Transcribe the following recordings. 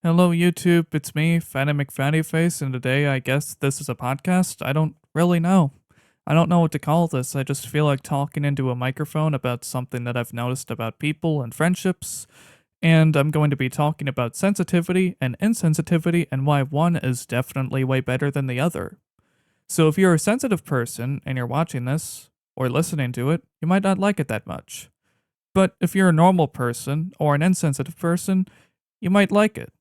Hello, YouTube. It's me, Fatty McFattyface, and today I guess this is a podcast. I don't really know. I don't know what to call this. I just feel like talking into a microphone about something that I've noticed about people and friendships. And I'm going to be talking about sensitivity and insensitivity and why one is definitely way better than the other. So if you're a sensitive person and you're watching this or listening to it, you might not like it that much. But if you're a normal person or an insensitive person, you might like it.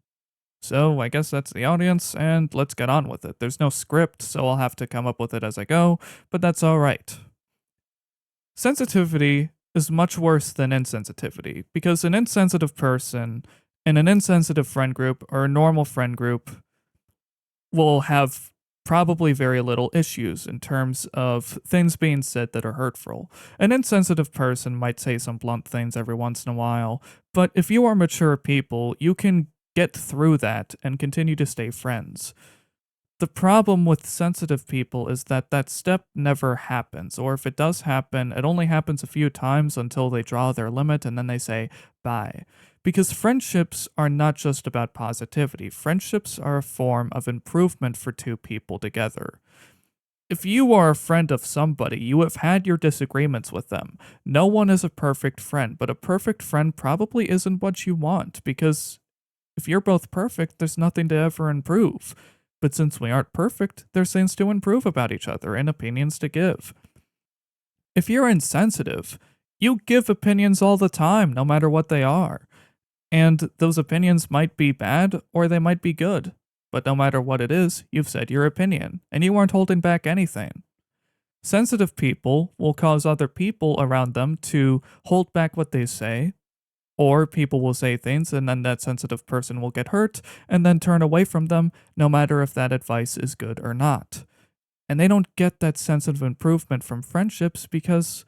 So I guess that's the audience, and let's get on with it. There's no script, so I'll have to come up with it as I go, but that's alright. Sensitivity is much worse than insensitivity, because an insensitive person in an insensitive friend group or a normal friend group will have probably very little issues in terms of things being said that are hurtful. An insensitive person might say some blunt things every once in a while, but if you are mature people, you can get through that and continue to stay friends. The problem with sensitive people is that that step never happens, or if it does happen, it only happens a few times until they draw their limit and then they say bye. Because friendships are not just about positivity, friendships are a form of improvement for two people together. If you are a friend of somebody, you have had your disagreements with them. No one is a perfect friend, but a perfect friend probably isn't what you want, because if you're both perfect, there's nothing to ever improve. But since we aren't perfect, there's things to improve about each other and opinions to give. If you're insensitive, you give opinions all the time, no matter what they are. And those opinions might be bad or they might be good. But no matter what it is, you've said your opinion, and you aren't holding back anything. Sensitive people will cause other people around them to hold back what they say, or people will say things and then that sensitive person will get hurt and then turn away from them, no matter if that advice is good or not. And they don't get that sense of improvement from friendships because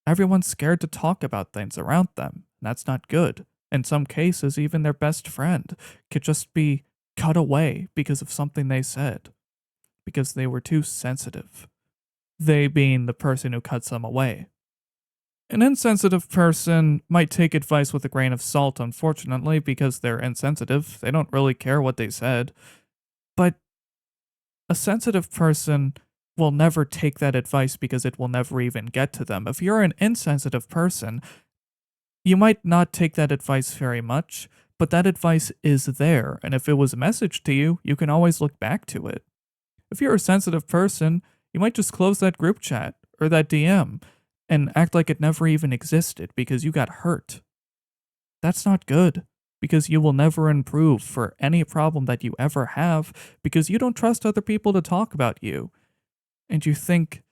everyone's scared to talk about things around them. And that's not good. In some cases, even their best friend could just be cut away because of something they said, because they were too sensitive. They being the person who cuts them away. An insensitive person might take advice with a grain of salt, unfortunately, because they're insensitive. They don't really care what they said. But a sensitive person will never take that advice because it will never even get to them. If you're an insensitive person, you might not take that advice very much, but that advice is there. And if it was a message to you, you can always look back to it. If you're a sensitive person, you might just close that group chat or that DM and act like it never even existed because you got hurt. That's not good because you will never improve for any problem that you ever have because you don't trust other people to talk about you. And you think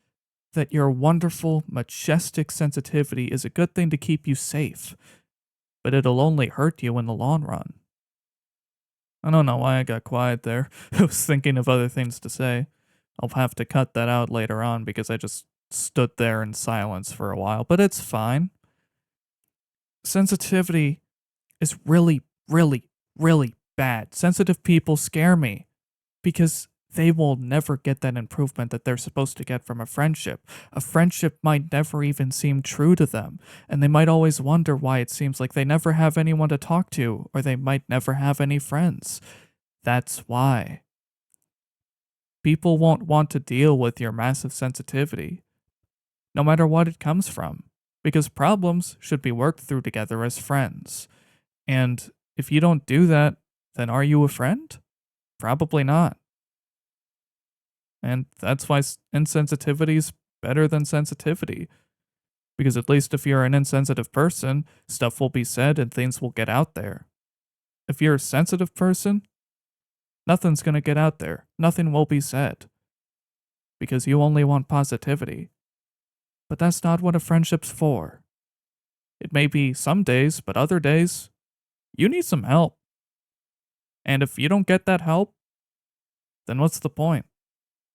that your wonderful, majestic sensitivity is a good thing to keep you safe, but it'll only hurt you in the long run. I don't know why I got quiet there. I was thinking of other things to say. I'll have to cut that out later on because I just stood there in silence for a while, but it's fine. Sensitivity is really, really, really bad. Sensitive people scare me because they will never get that improvement that they're supposed to get from a friendship. A friendship might never even seem true to them, and they might always wonder why it seems like they never have anyone to talk to, or they might never have any friends. That's why. People won't want to deal with your massive sensitivity, no matter what it comes from, because problems should be worked through together as friends. And if you don't do that, then are you a friend? Probably not. And that's why insensitivity is better than sensitivity. Because at least if you're an insensitive person, stuff will be said and things will get out there. If you're a sensitive person, nothing's going to get out there. Nothing will be said. Because you only want positivity. But that's not what a friendship's for. It may be some days, but other days, you need some help. And if you don't get that help, then what's the point?